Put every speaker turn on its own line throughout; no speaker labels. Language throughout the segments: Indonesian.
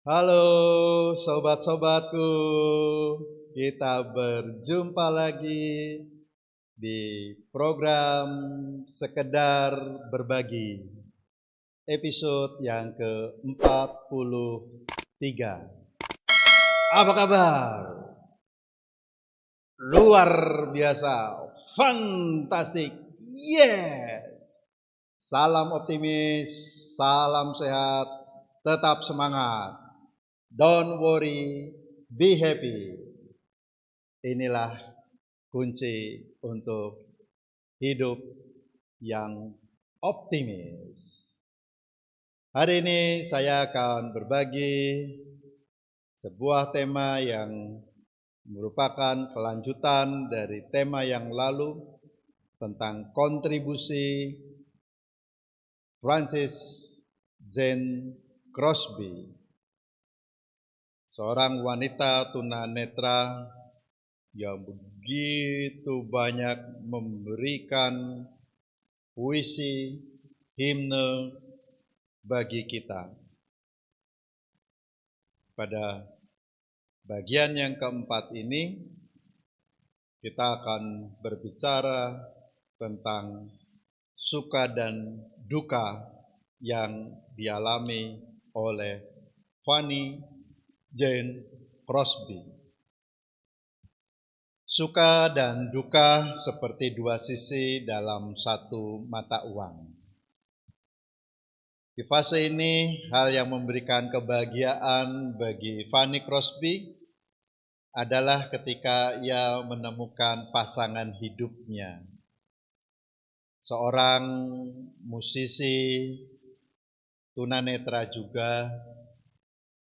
Halo sobat-sobatku, kita berjumpa lagi di program Sekedar Berbagi, episode yang ke-43. Apa kabar? Luar biasa, fantastik, yes! Salam optimis, salam sehat, tetap semangat. Don't worry, be happy. Inilah kunci untuk hidup yang optimis. Hari ini saya akan berbagi sebuah tema yang merupakan kelanjutan dari tema yang lalu tentang kontribusi Frances Jane Crosby, seorang wanita tunanetra yang begitu banyak memberikan puisi, himne bagi kita. Pada bagian yang keempat ini, kita akan berbicara tentang suka dan duka yang dialami oleh Fanny Jane Crosby. Suka dan duka seperti dua sisi dalam satu mata uang. Di fase ini, hal yang memberikan kebahagiaan bagi Fanny Crosby adalah ketika ia menemukan pasangan hidupnya. Seorang musisi tunanetra juga,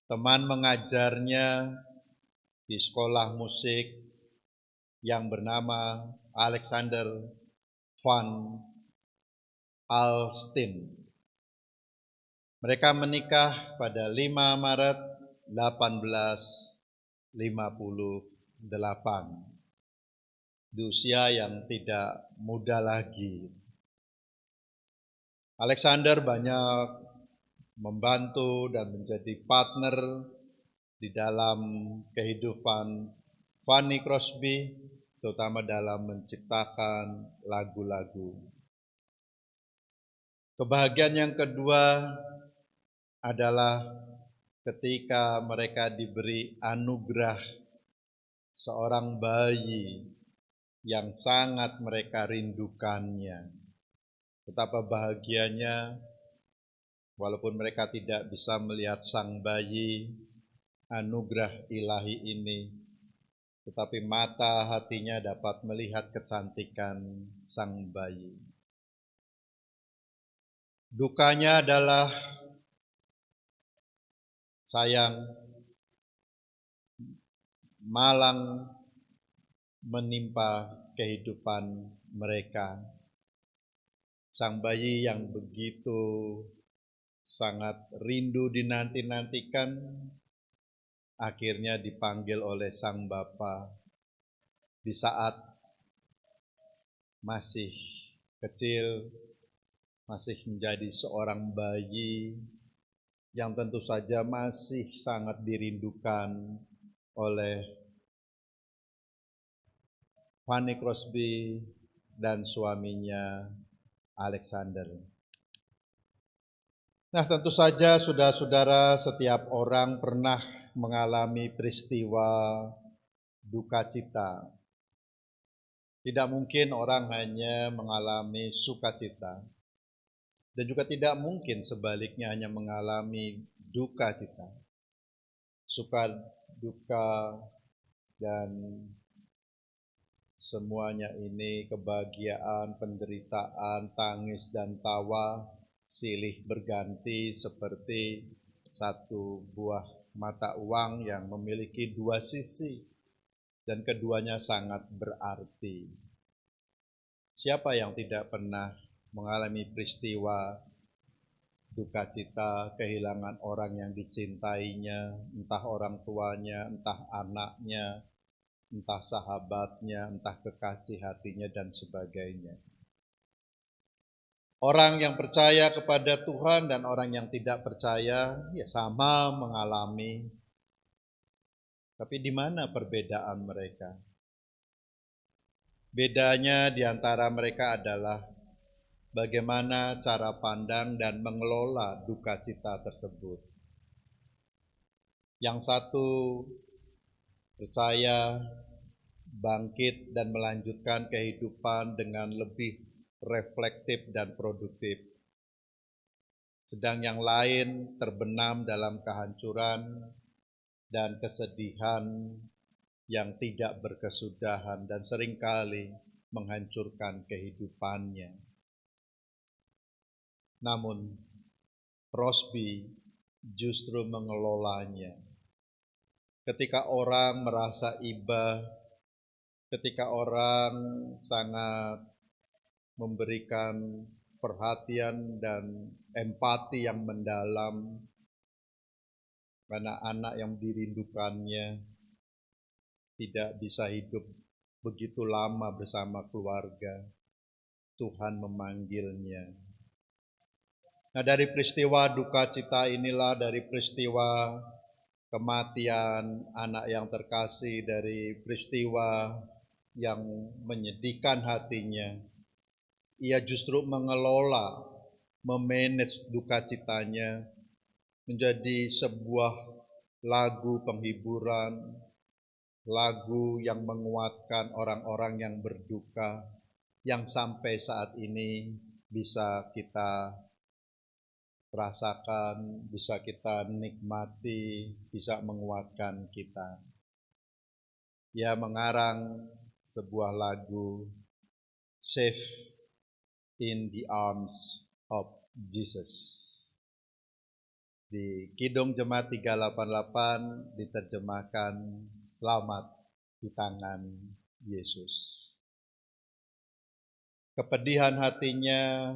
teman mengajarnya di sekolah musik yang bernama Alexander Van Alstyne. Mereka menikah pada 5 Maret 1858 di usia yang tidak muda lagi. Alexander banyak membantu dan menjadi partner di dalam kehidupan Fanny Crosby, terutama dalam menciptakan lagu-lagu. Kebahagiaan yang kedua adalah ketika mereka diberi anugerah seorang bayi yang sangat mereka rindukannya. Betapa bahagianya, walaupun mereka tidak bisa melihat sang bayi, anugerah ilahi ini, tetapi mata hatinya dapat melihat kecantikan sang bayi. Dukanya adalah sayang, malang menimpa kehidupan mereka. Sang bayi yang begitu sangat rindu dinanti-nantikan, akhirnya dipanggil oleh sang bapa di saat masih kecil, masih menjadi seorang bayi yang tentu saja masih sangat dirindukan oleh Fanny Crosby dan suaminya Alexander. Nah, tentu saja saudara-saudara, setiap orang pernah mengalami peristiwa duka cita. Tidak mungkin orang hanya mengalami sukacita. Dan juga tidak mungkin sebaliknya hanya mengalami duka cita. Suka, duka, dan semuanya ini kebahagiaan, penderitaan, tangis, dan tawa silih berganti seperti satu buah mata uang yang memiliki dua sisi dan keduanya sangat berarti. Siapa yang tidak pernah mengalami peristiwa duka cita, kehilangan orang yang dicintainya, entah orang tuanya, entah anaknya, entah sahabatnya, entah kekasih hatinya, dan sebagainya. Orang yang percaya kepada Tuhan dan orang yang tidak percaya ya sama mengalami. Tapi di mana perbedaan mereka? Bedanya di antara mereka adalah bagaimana cara pandang dan mengelola duka cita tersebut. Yang satu percaya, bangkit dan melanjutkan kehidupan dengan lebih reflektif dan produktif. Sedang yang lain terbenam dalam kehancuran dan kesedihan yang tidak berkesudahan dan seringkali menghancurkan kehidupannya. Namun Crosby justru mengelolanya. Ketika orang merasa iba, ketika orang sangat memberikan perhatian dan empati yang mendalam karena anak yang dirindukannya tidak bisa hidup begitu lama bersama keluarga, Tuhan memanggilnya. Nah, dari peristiwa duka cita inilah, dari peristiwa kematian anak yang terkasih, dari peristiwa yang menyedihkan hatinya, ia justru mengelola, memanage duka citanya menjadi sebuah lagu penghiburan, lagu yang menguatkan orang-orang yang berduka, yang sampai saat ini bisa kita rasakan, bisa kita nikmati, bisa menguatkan kita. Ia mengarang sebuah lagu, Safe in the Arms of Jesus. Di Kidung Jemaat 388 diterjemahkan, Selamat di tangan Yesus. Kepedihan hatinya,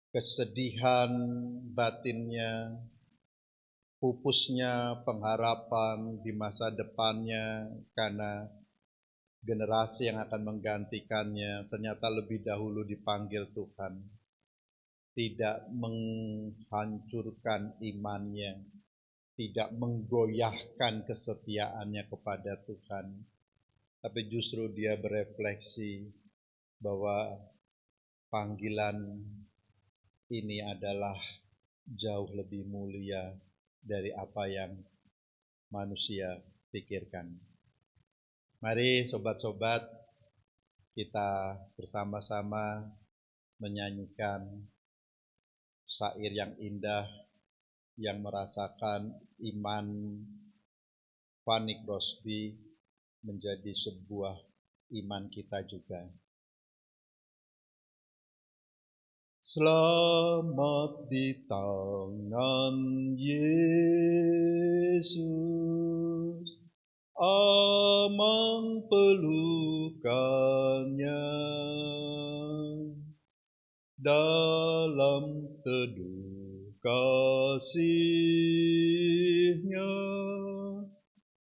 kesedihan batinnya, pupusnya pengharapan di masa depannya karena generasi yang akan menggantikannya ternyata lebih dahulu dipanggil Tuhan. Tidak menghancurkan imannya, tidak menggoyahkan kesetiaannya kepada Tuhan, tapi justru dia berefleksi bahwa panggilan ini adalah jauh lebih mulia dari apa yang manusia pikirkan. Mari sobat-sobat, kita bersama-sama menyanyikan syair yang indah yang merasakan iman Fanny Crosby menjadi sebuah iman kita juga. Selamat di tangan Yesus, aman pelukannya, dalam teduh kasih-Nya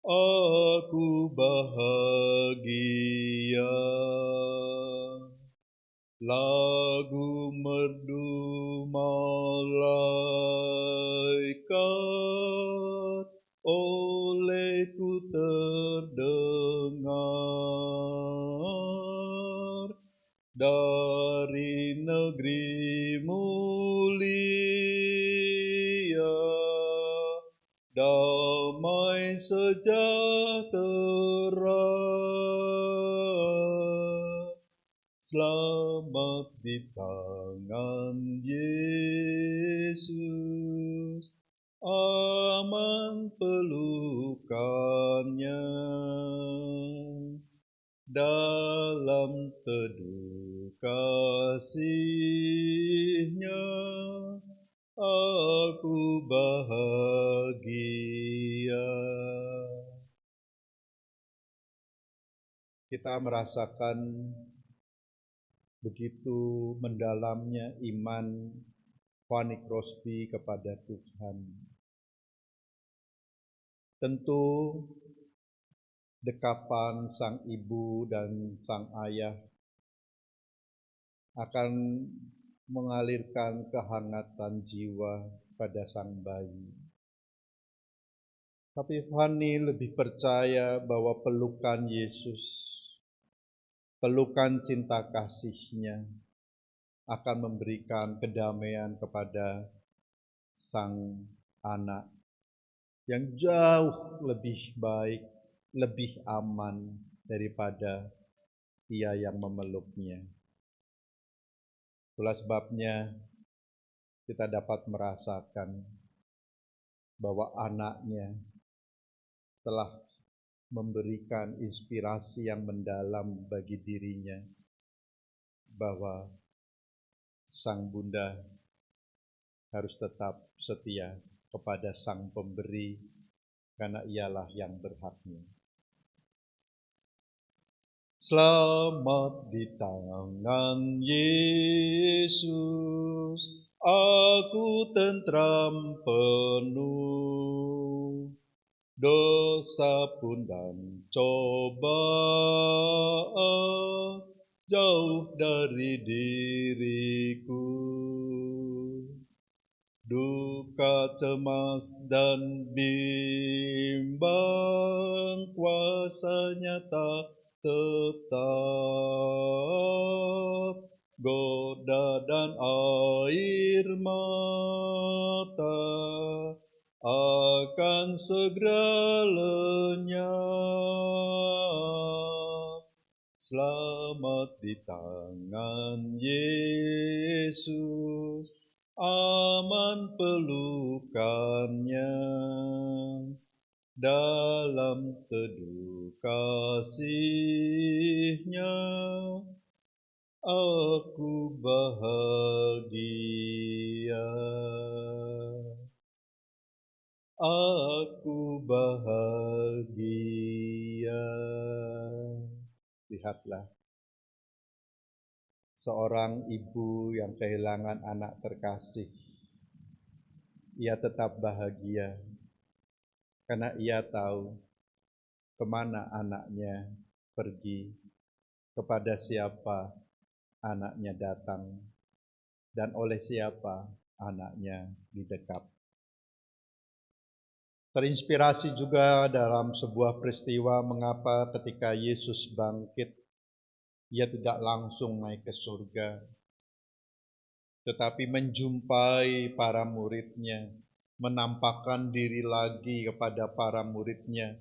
aku bahagia. Lagu merdu malaikat olehku terdengar, dari negeri mulia damai sejahtera. Selamat di tangan Yesus, aman pelukannya, dalam teduh kasih-Nya aku bahagia. Kita merasakan begitu mendalamnya iman Fanny Crosby kepada Tuhan. Tentu dekapan sang ibu dan sang ayah akan mengalirkan kehangatan jiwa pada sang bayi. Tapi Fani lebih percaya bahwa pelukan Yesus, pelukan cinta kasih-Nya akan memberikan kedamaian kepada sang anak yang jauh lebih baik, lebih aman daripada ia yang memeluknya. Itulah sebabnya kita dapat merasakan bahwa anaknya telah memberikan inspirasi yang mendalam bagi dirinya, bahwa sang bunda harus tetap setia kepada sang pemberi, karena ialah yang berhaknya. Selamat di tangan Yesus, aku tentram penuh. Dosa pun dan cobaan jauh dari diriku. Duka, cemas, dan bimbang kuasanya tak tetap. Goda dan air mata akan segera lenyap. Selamat di tangan Yesus, aman pelukannya. Dalam teduh kasih-Nya, aku bahagia. Aku bahagia. Lihatlah, seorang ibu yang kehilangan anak terkasih, ia tetap bahagia karena ia tahu kemana anaknya pergi, kepada siapa anaknya datang, dan oleh siapa anaknya didekat. Terinspirasi juga dalam sebuah peristiwa mengapa ketika Yesus bangkit, ia tidak langsung naik ke surga, tetapi menjumpai para murid-Nya, menampakkan diri lagi kepada para murid-Nya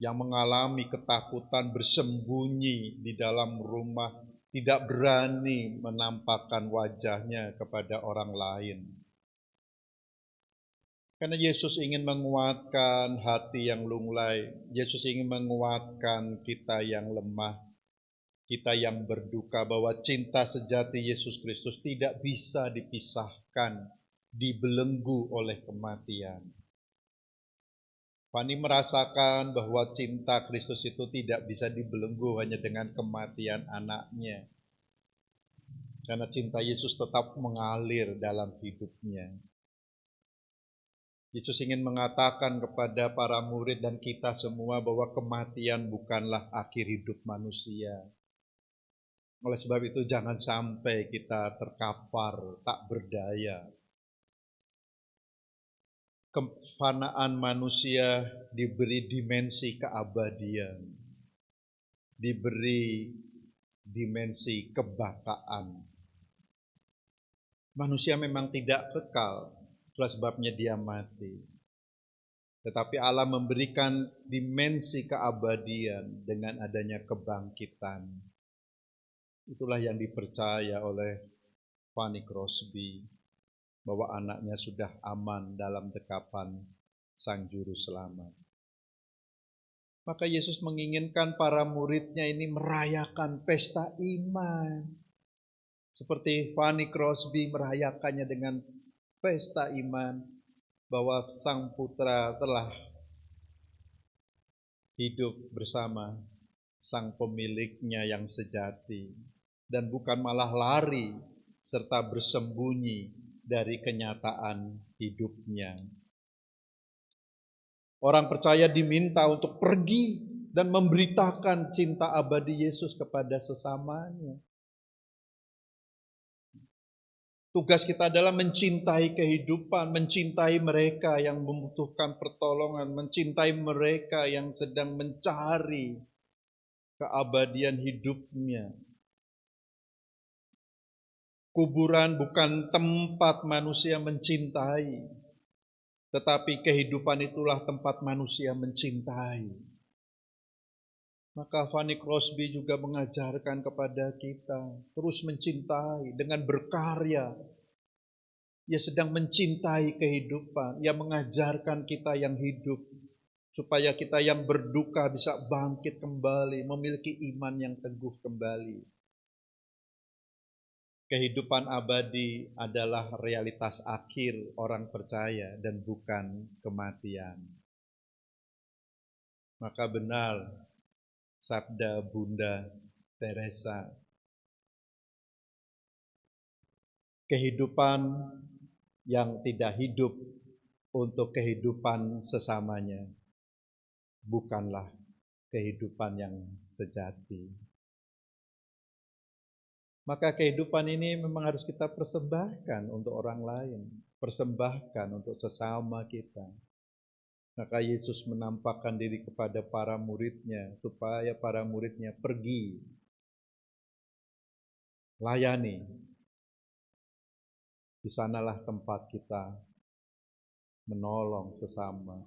yang mengalami ketakutan bersembunyi di dalam rumah, tidak berani menampakkan wajahnya kepada orang lain. Karena Yesus ingin menguatkan hati yang lunglai, Yesus ingin menguatkan kita yang lemah, kita yang berduka, bahwa cinta sejati Yesus Kristus tidak bisa dipisahkan, dibelenggu oleh kematian. Fani merasakan bahwa cinta Kristus itu tidak bisa dibelenggu hanya dengan kematian anaknya, karena cinta Yesus tetap mengalir dalam hidupnya. Yesus ingin mengatakan kepada para murid dan kita semua bahwa kematian bukanlah akhir hidup manusia. Oleh sebab itu jangan sampai kita terkapar, tak berdaya. Kefanaan manusia diberi dimensi keabadian, diberi dimensi kebakaan. Manusia memang tidak kekal, itulah sebabnya dia mati. Tetapi Allah memberikan dimensi keabadian dengan adanya kebangkitan. Itulah yang dipercaya oleh Fanny Crosby, bahwa anaknya sudah aman dalam dekapan Sang Juru Selamat. Maka Yesus menginginkan para murid-Nya ini merayakan pesta iman, seperti Fanny Crosby merayakannya dengan pesta iman, bahwa Sang Putra telah hidup bersama Sang pemiliknya yang sejati, dan bukan malah lari serta bersembunyi dari kenyataan hidupnya. Orang percaya diminta untuk pergi dan memberitakan cinta abadi Yesus kepada sesamanya. Tugas kita adalah mencintai kehidupan, mencintai mereka yang membutuhkan pertolongan, mencintai mereka yang sedang mencari keabadian hidupnya. Kuburan bukan tempat manusia mencintai, tetapi kehidupan itulah tempat manusia mencintai. Maka Fanny Crosby juga mengajarkan kepada kita terus mencintai dengan berkarya. Ia sedang mencintai kehidupan, ia mengajarkan kita yang hidup, supaya kita yang berduka bisa bangkit kembali, memiliki iman yang teguh kembali. Kehidupan abadi adalah realitas akhir orang percaya dan bukan kematian. Maka benar sabda Bunda Teresa, kehidupan yang tidak hidup untuk kehidupan sesamanya bukanlah kehidupan yang sejati. Maka kehidupan ini memang harus kita persembahkan untuk orang lain, persembahkan untuk sesama kita. Maka Yesus menampakkan diri kepada para muridnya, supaya para muridnya pergi, layani. Di sanalah tempat kita menolong sesama,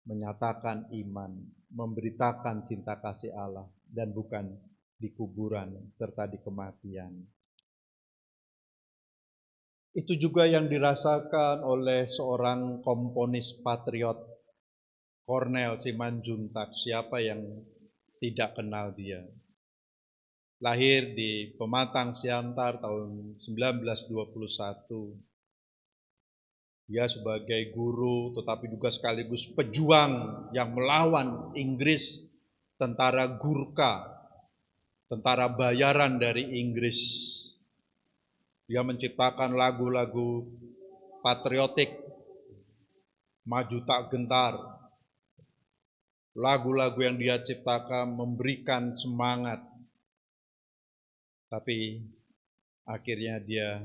menyatakan iman, memberitakan cinta kasih Allah, dan bukan di kuburan serta di kematian. Itu juga yang dirasakan oleh seorang komponis patriot, Cornel Simanjuntak. Siapa yang tidak kenal dia? Lahir di Pematang Siantar tahun 1921. Dia sebagai guru tetapi juga sekaligus pejuang yang melawan Inggris, tentara Gurkha, tentara bayaran dari Inggris. Dia menciptakan lagu-lagu patriotik, Maju Tak Gentar. Lagu-lagu yang dia ciptakan memberikan semangat. Tapi akhirnya dia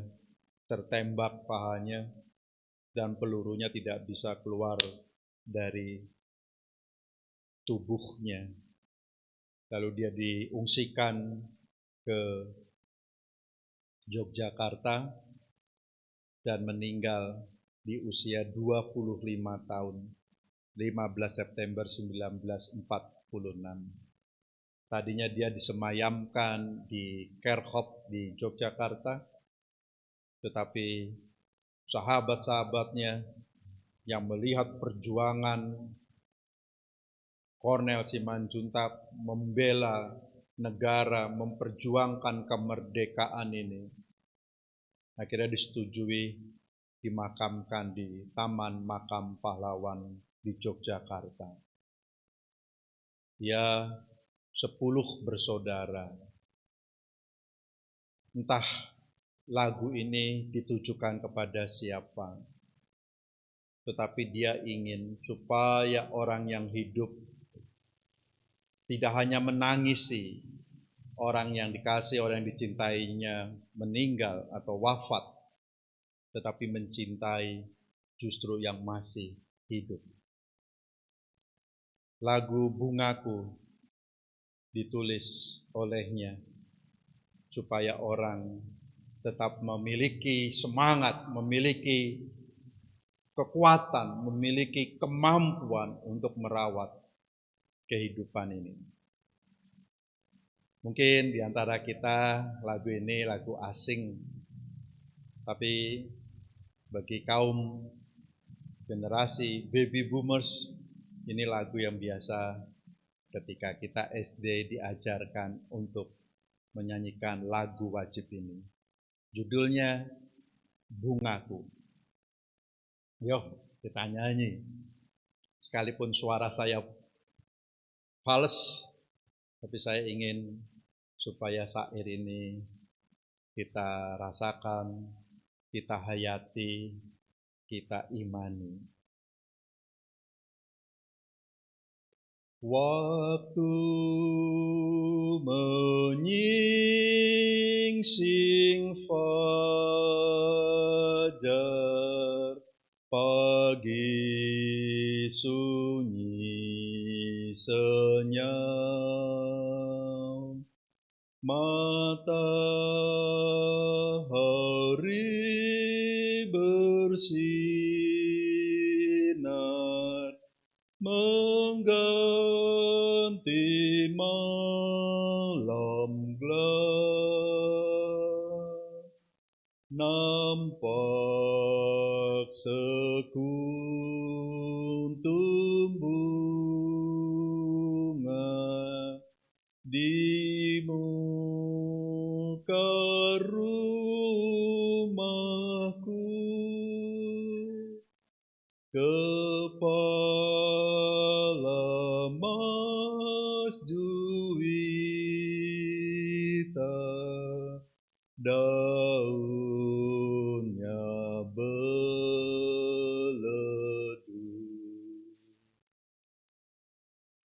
tertembak pahanya dan pelurunya tidak bisa keluar dari tubuhnya. Lalu dia diungsikan ke Yogyakarta dan meninggal di usia 25 tahun, 15 September 1946. Tadinya dia disemayamkan di Kerhop di Yogyakarta, tetapi sahabat-sahabatnya yang melihat perjuangan Cornel Simanjuntak membela negara, memperjuangkan kemerdekaan ini, akhirnya disetujui dimakamkan di Taman Makam Pahlawan di Yogyakarta. Dia 10 bersaudara. Entah lagu ini ditujukan kepada siapa, tetapi dia ingin supaya orang yang hidup tidak hanya menangisi orang yang dikasih, orang yang dicintainya meninggal atau wafat, tetapi mencintai justru yang masih hidup. Lagu Bungaku ditulis olehnya supaya orang tetap memiliki semangat, memiliki kekuatan, memiliki kemampuan untuk merawat kehidupan ini. Mungkin di antara kita lagu ini lagu asing, tapi bagi kaum generasi baby boomers ini lagu yang biasa ketika kita SD diajarkan untuk menyanyikan lagu wajib ini. Judulnya Bungaku. Yuk kita nyanyi. Sekalipun suara saya fals, tapi saya ingin supaya syair ini kita rasakan, kita hayati, kita imani. Waktu menyingsing fajar, pagi sunyi senyap, matahari bersinar mengganti malam gelap, nampak sekuntum bunga di muka rumahku. Kepala Mas Juwita, daunnya beledu.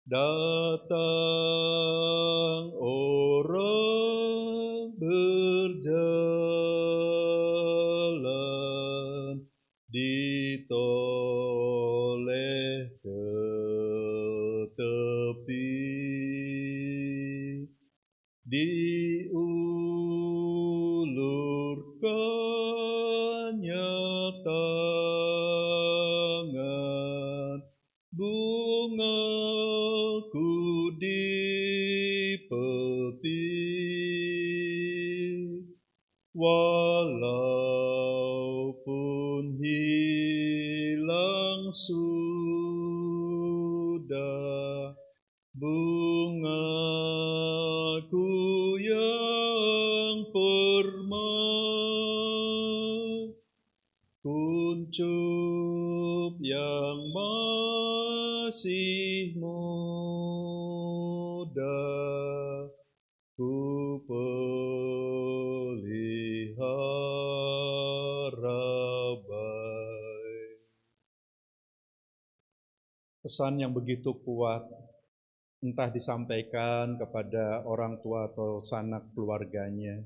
Datang orang berjalan ditoleh ke tepi, diulurkannya tangan, bungaku dipetik, walaupun hilang sudah bungaku yang permai, kuncup yang masih muda, ku pelihara baik. Pesan yang begitu kuat, entah disampaikan kepada orang tua atau sanak keluarganya,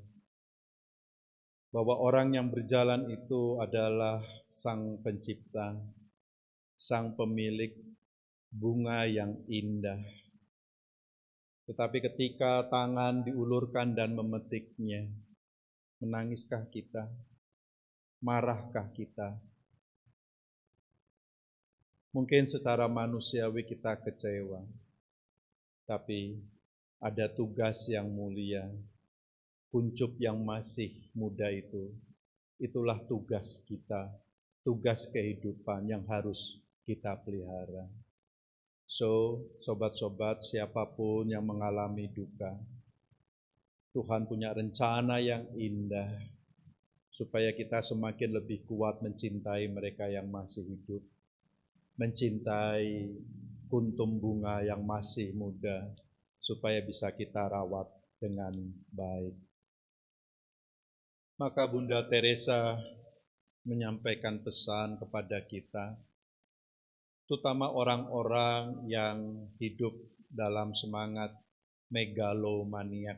bahwa orang yang berjalan itu adalah Sang Pencipta, Sang Pemilik bunga yang indah. Tetapi ketika tangan diulurkan dan memetiknya, menangiskah kita? Marahkah kita? Mungkin secara manusiawi kita kecewa, tapi ada tugas yang mulia. Kuncup yang masih muda itulah tugas kita, tugas kehidupan yang harus kita pelihara. So, sobat-sobat, siapapun yang mengalami duka, Tuhan punya rencana yang indah, supaya kita semakin lebih kuat mencintai mereka yang masih hidup, mencintai kuntum bunga yang masih muda, supaya bisa kita rawat dengan baik. Maka Bunda Teresa menyampaikan pesan kepada kita, terutama orang-orang yang hidup dalam semangat megalomaniak,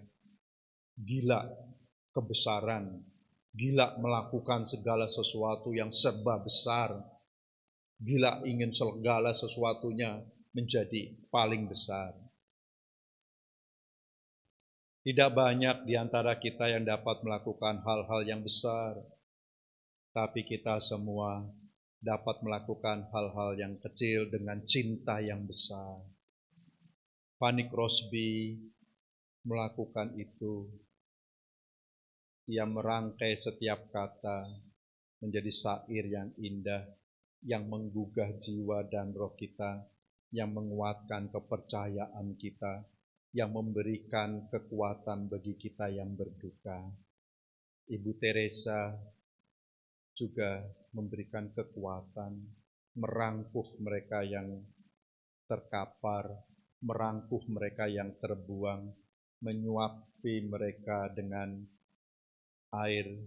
gila kebesaran, gila melakukan segala sesuatu yang serba besar, gila ingin segala sesuatunya menjadi paling besar. Tidak banyak di antara kita yang dapat melakukan hal-hal yang besar, tapi kita semua dapat melakukan hal-hal yang kecil dengan cinta yang besar. Fanny Crosby melakukan itu. Ia merangkai setiap kata menjadi syair yang indah, yang menggugah jiwa dan roh kita, yang menguatkan kepercayaan kita, yang memberikan kekuatan bagi kita yang berduka. Ibu Teresa juga memberikan kekuatan, merangkuh mereka yang terkapar, merangkuh mereka yang terbuang, menyuapi mereka dengan air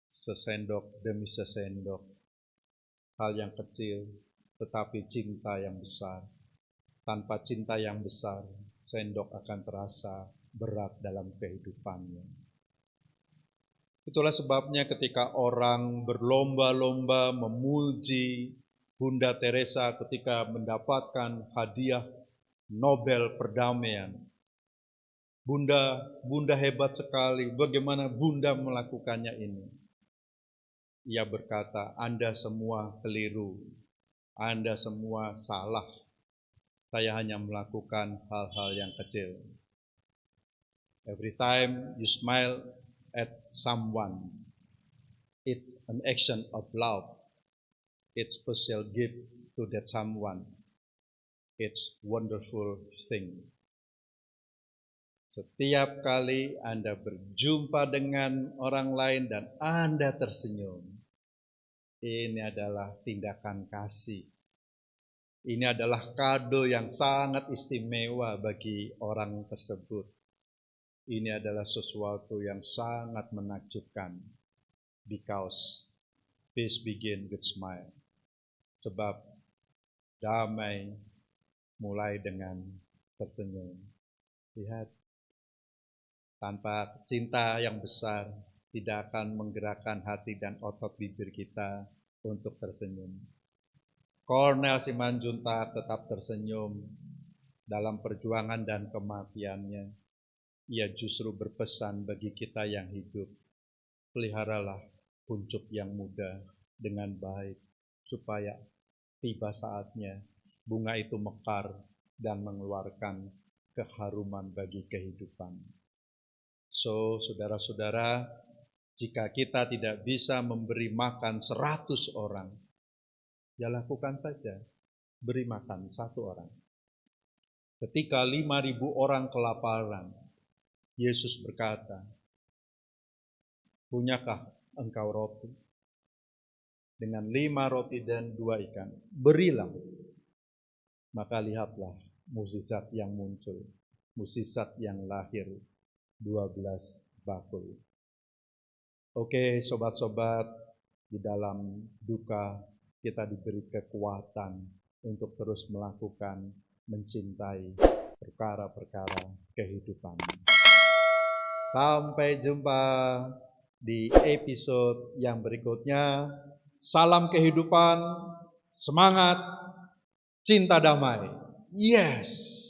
sesendok demi sesendok. Hal yang kecil, tetapi cinta yang besar. Tanpa cinta yang besar, sendok akan terasa berat dalam kehidupannya. Itulah sebabnya ketika orang berlomba-lomba memuji Bunda Teresa ketika mendapatkan hadiah Nobel perdamaian. Bunda hebat sekali, bagaimana Bunda melakukannya ini? Ia berkata, Anda semua keliru, Anda semua salah. Saya hanya melakukan hal-hal yang kecil. Every time you smile at someone, it's an action of love. It's special gift to that someone. It's wonderful thing. Setiap kali Anda berjumpa dengan orang lain dan Anda tersenyum, ini adalah tindakan kasih. Ini adalah kado yang sangat istimewa bagi orang tersebut. Ini adalah sesuatu yang sangat menakjubkan. Because peace begin with smile. Sebab damai mulai dengan tersenyum. Lihat, tanpa cinta yang besar tidak akan menggerakkan hati dan otot bibir kita untuk tersenyum. Cornel Simanjuntak tetap tersenyum dalam perjuangan dan kematiannya. Ia justru berpesan bagi kita yang hidup, peliharalah kuncup yang muda dengan baik, supaya tiba saatnya bunga itu mekar dan mengeluarkan keharuman bagi kehidupan. So, saudara-saudara, jika kita tidak bisa memberi makan 100 orang, ya lakukan saja, beri makan 1 orang. Ketika 5.000 orang kelaparan, Yesus berkata, punyakah engkau roti? Dengan 5 roti dan 2 ikan, berilah. Maka lihatlah mukjizat yang muncul, mukjizat yang lahir, 12 bakul. Oke, sobat-sobat, di dalam duka kita diberi kekuatan untuk terus melakukan, mencintai perkara-perkara kehidupan. Sampai jumpa di episode yang berikutnya. Salam kehidupan, semangat, cinta damai. Yes!